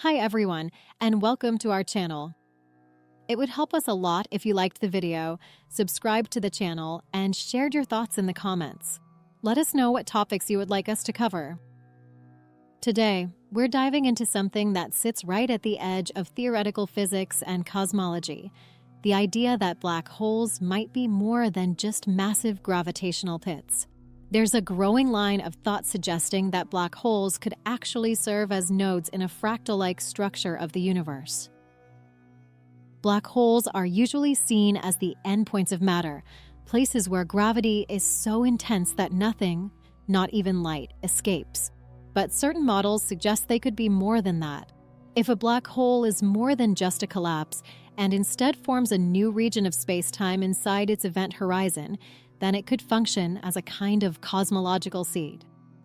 Hi everyone, and welcome to our channel. It would help us a lot if you liked the video, subscribed to the channel, and shared your thoughts in the comments. Let us know what topics you would like us to cover. Today, we're diving into something that sits right at the edge of theoretical physics and cosmology, the idea that black holes might be more than just massive gravitational pits. There's a growing line of thought suggesting that black holes could actually serve as nodes in a fractal-like structure of the universe. Black holes are usually seen as the endpoints of matter, places where gravity is so intense that nothing, not even light, escapes. But certain models suggest they could be more than that. If a black hole is more than just a collapse and instead forms a new region of space-time inside its event horizon, then it could function as a kind of cosmological seed.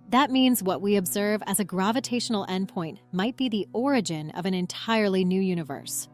That means what we observe as a gravitational endpoint might be the origin of an entirely new universe.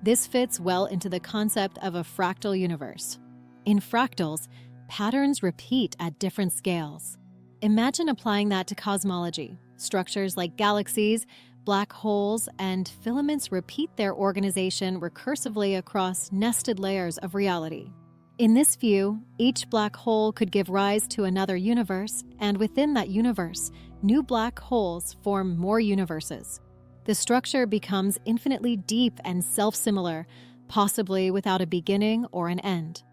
This fits well into the concept of a fractal universe. In fractals, patterns repeat at different scales. Imagine applying that to cosmology. Structures like galaxies, black holes, and filaments repeat their organization recursively across nested layers of reality. In this view, each black hole could give rise to another universe, and within that universe, new black holes form more universes. The structure becomes infinitely deep and self-similar, possibly without a beginning or an end.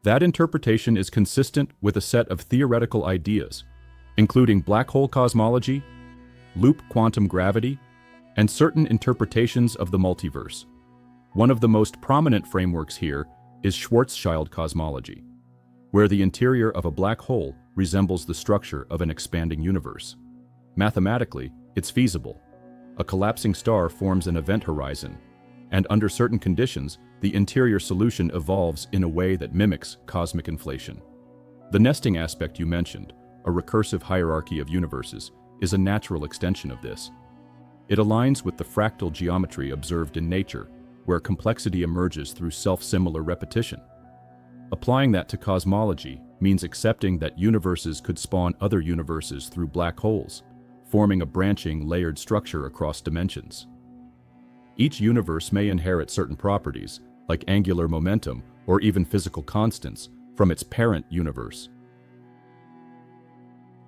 That interpretation is consistent with a set of theoretical ideas, including black hole cosmology, loop quantum gravity, and certain interpretations of the multiverse. One of the most prominent frameworks here is Schwarzschild cosmology, where the interior of a black hole resembles the structure of an expanding universe. Mathematically, it's feasible. A collapsing star forms an event horizon, and under certain conditions, the interior solution evolves in a way that mimics cosmic inflation. The nesting aspect you mentioned, a recursive hierarchy of universes, is a natural extension of this. It aligns with the fractal geometry observed in nature, where complexity emerges through self-similar repetition. Applying that to cosmology means accepting that universes could spawn other universes through black holes, forming a branching, layered structure across dimensions. Each universe may inherit certain properties, like angular momentum or even physical constants, from its parent universe.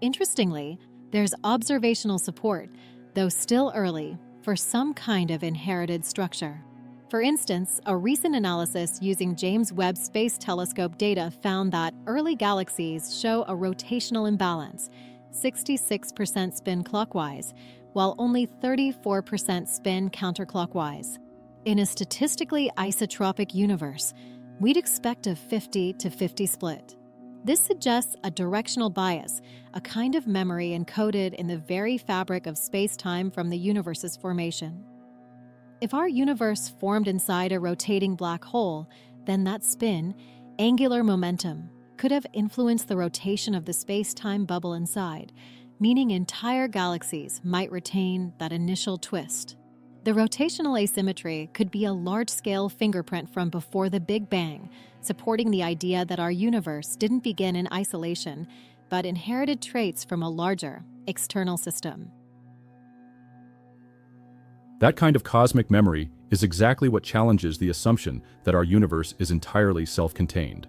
Interestingly, there's observational support, though still early, for some kind of inherited structure. For instance, a recent analysis using James Webb Space Telescope data found that early galaxies show a rotational imbalance, 66% spin clockwise, while only 34% spin counterclockwise. In a statistically isotropic universe, we'd expect a 50-50 split. This suggests a directional bias, a kind of memory encoded in the very fabric of space-time from the universe's formation. If our universe formed inside a rotating black hole, then that spin, angular momentum, could have influenced the rotation of the space-time bubble inside, meaning entire galaxies might retain that initial twist. The rotational asymmetry could be a large-scale fingerprint from before the Big Bang, supporting the idea that our universe didn't begin in isolation, but inherited traits from a larger, external system. That kind of cosmic memory is exactly what challenges the assumption that our universe is entirely self-contained.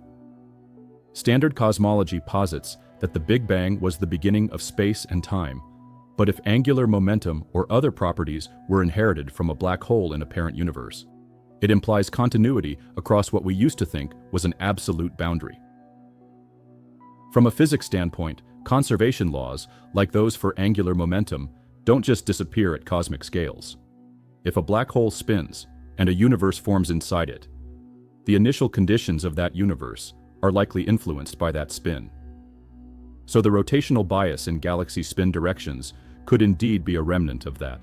Standard cosmology posits that the Big Bang was the beginning of space and time, but if angular momentum or other properties were inherited from a black hole in a parent universe, it implies continuity across what we used to think was an absolute boundary. From a physics standpoint, conservation laws, like those for angular momentum, don't just disappear at cosmic scales. If a black hole spins and a universe forms inside it, the initial conditions of that universe are likely influenced by that spin. So the rotational bias in galaxy spin directions could indeed be a remnant of that.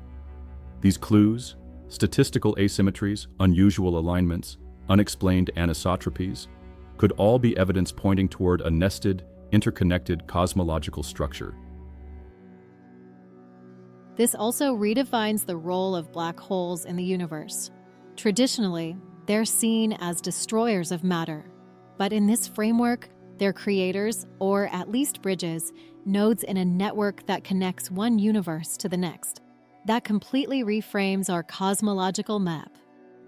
These clues, statistical asymmetries, unusual alignments, unexplained anisotropies, could all be evidence pointing toward a nested, interconnected cosmological structure. This also redefines the role of black holes in the universe. Traditionally, they're seen as destroyers of matter, but in this framework, they're creators, or at least bridges, nodes in a network that connects one universe to the next. That completely reframes our cosmological map.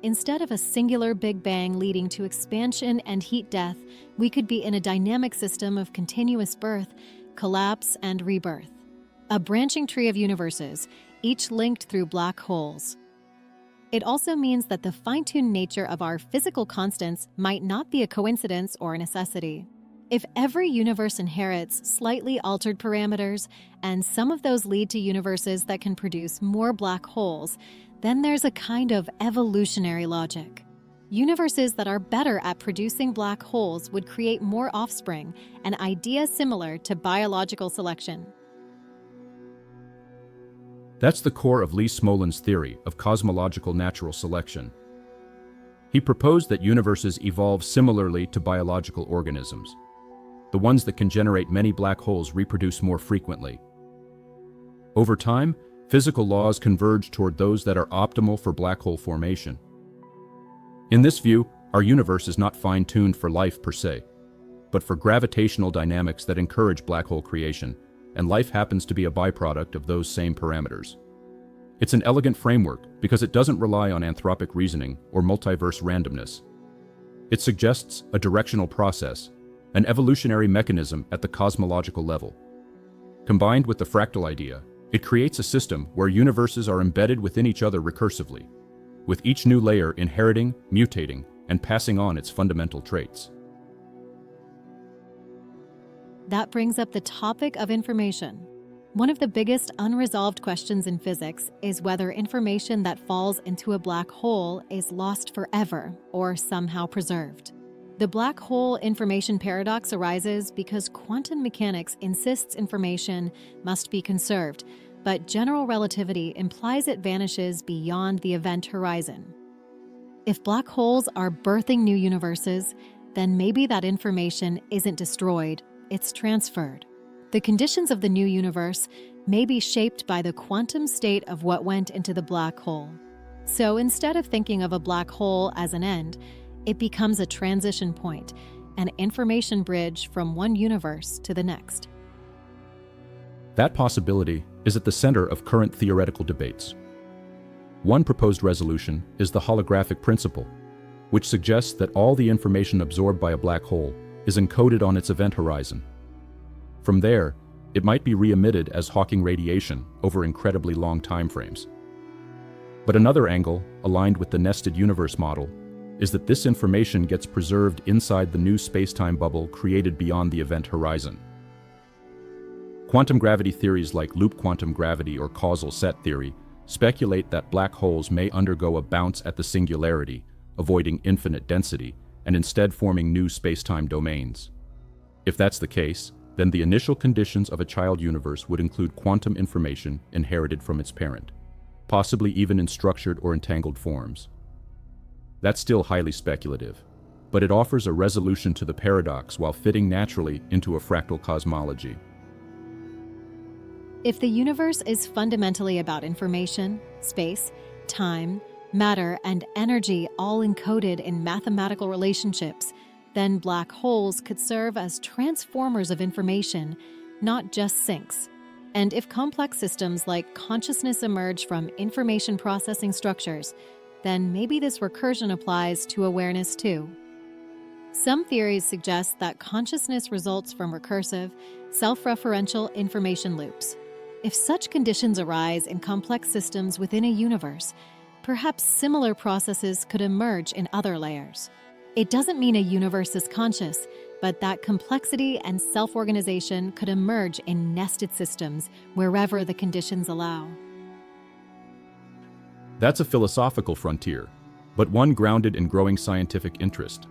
Instead of a singular Big Bang leading to expansion and heat death, we could be in a dynamic system of continuous birth, collapse, and rebirth. A branching tree of universes, each linked through black holes. It also means that the fine-tuned nature of our physical constants might not be a coincidence or a necessity. If every universe inherits slightly altered parameters, and some of those lead to universes that can produce more black holes, then there's a kind of evolutionary logic. Universes that are better at producing black holes would create more offspring, an idea similar to biological selection. That's the core of Lee Smolin's theory of cosmological natural selection. He proposed that universes evolve similarly to biological organisms. The ones that can generate many black holes reproduce more frequently. Over time, physical laws converge toward those that are optimal for black hole formation. In this view, our universe is not fine-tuned for life per se, but for gravitational dynamics that encourage black hole creation, and life happens to be a byproduct of those same parameters. It's an elegant framework because it doesn't rely on anthropic reasoning or multiverse randomness. It suggests a directional process, an evolutionary mechanism at the cosmological level. Combined with the fractal idea, it creates a system where universes are embedded within each other recursively, with each new layer inheriting, mutating, and passing on its fundamental traits. That brings up the topic of information. One of the biggest unresolved questions in physics is whether information that falls into a black hole is lost forever or somehow preserved. The black hole information paradox arises because quantum mechanics insists information must be conserved, but general relativity implies it vanishes beyond the event horizon. If black holes are birthing new universes, then maybe that information isn't destroyed, it's transferred. The conditions of the new universe may be shaped by the quantum state of what went into the black hole. So instead of thinking of a black hole as an end, it becomes a transition point, an information bridge from one universe to the next. That possibility is at the center of current theoretical debates. One proposed resolution is the holographic principle, which suggests that all the information absorbed by a black hole is encoded on its event horizon. From there, it might be re-emitted as Hawking radiation over incredibly long timeframes. But another angle, aligned with the nested universe model, is that this information gets preserved inside the new space-time bubble created beyond the event horizon. Quantum gravity theories like loop quantum gravity or causal set theory speculate that black holes may undergo a bounce at the singularity, avoiding infinite density, and instead forming new space-time domains. If that's the case, then the initial conditions of a child universe would include quantum information inherited from its parent, possibly even in structured or entangled forms. That's still highly speculative, but it offers a resolution to the paradox while fitting naturally into a fractal cosmology. If the universe is fundamentally about information, space, time, matter, and energy all encoded in mathematical relationships, then black holes could serve as transformers of information, not just sinks. And if complex systems like consciousness emerge from information processing structures, then maybe this recursion applies to awareness too. Some theories suggest that consciousness results from recursive, self-referential information loops. If such conditions arise in complex systems within a universe, perhaps similar processes could emerge in other layers. It doesn't mean a universe is conscious, but that complexity and self-organization could emerge in nested systems wherever the conditions allow. That's a philosophical frontier, but one grounded in growing scientific interest.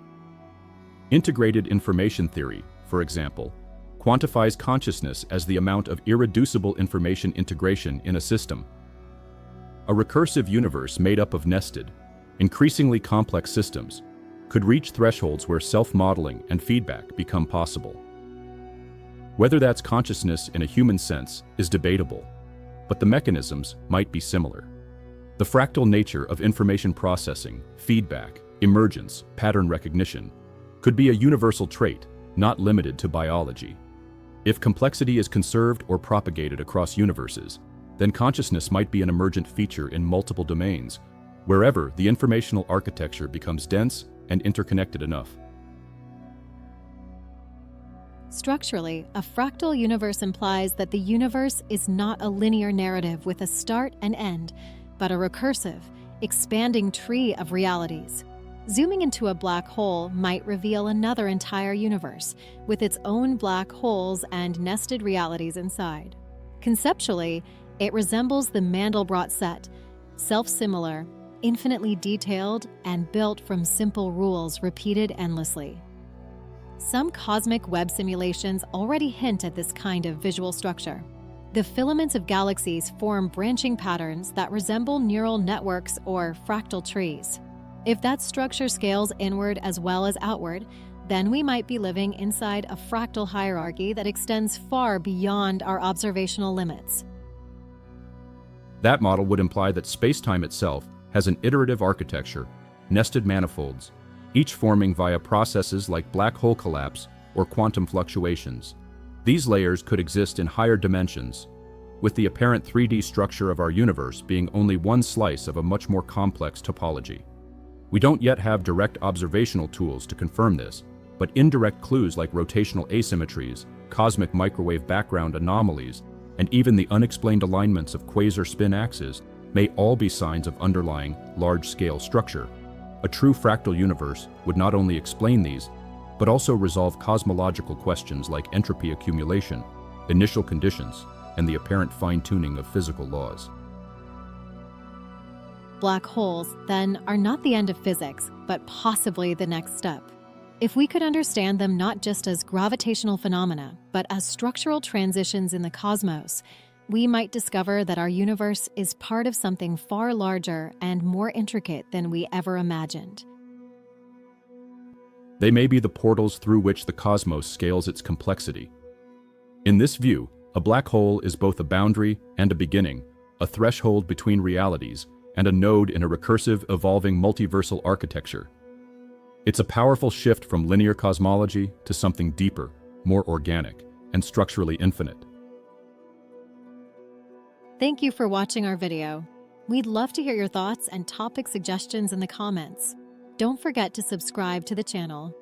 Integrated information theory, for example, quantifies consciousness as the amount of irreducible information integration in a system. A recursive universe made up of nested, increasingly complex systems could reach thresholds where self-modeling and feedback become possible. Whether that's consciousness in a human sense is debatable, but the mechanisms might be similar. The fractal nature of information processing, feedback, emergence, pattern recognition could be a universal trait, not limited to biology. If complexity is conserved or propagated across universes, then consciousness might be an emergent feature in multiple domains, wherever the informational architecture becomes dense and interconnected enough. Structurally, a fractal universe implies that the universe is not a linear narrative with a start and end, but a recursive, expanding tree of realities. Zooming into a black hole might reveal another entire universe, with its own black holes and nested realities inside. Conceptually, it resembles the Mandelbrot set, self-similar, infinitely detailed, and built from simple rules repeated endlessly. Some cosmic web simulations already hint at this kind of visual structure. The filaments of galaxies form branching patterns that resemble neural networks or fractal trees. If that structure scales inward as well as outward, then we might be living inside a fractal hierarchy that extends far beyond our observational limits. That model would imply that space-time itself has an iterative architecture, nested manifolds, each forming via processes like black hole collapse or quantum fluctuations. These layers could exist in higher dimensions, with the apparent 3D structure of our universe being only one slice of a much more complex topology. We don't yet have direct observational tools to confirm this, but indirect clues like rotational asymmetries, cosmic microwave background anomalies, and even the unexplained alignments of quasar spin axes may all be signs of underlying large-scale structure. A true fractal universe would not only explain these, but also resolve cosmological questions like entropy accumulation, initial conditions, and the apparent fine-tuning of physical laws. Black holes, then, are not the end of physics, but possibly the next step. If we could understand them not just as gravitational phenomena, but as structural transitions in the cosmos, we might discover that our universe is part of something far larger and more intricate than we ever imagined. They may be the portals through which the cosmos scales its complexity. In this view, a black hole is both a boundary and a beginning, a threshold between realities, and a node in a recursive, evolving multiversal architecture. It's a powerful shift from linear cosmology to something deeper, more organic, and structurally infinite. Thank you for watching our video. We'd love to hear your thoughts and topic suggestions in the comments. Don't forget to subscribe to the channel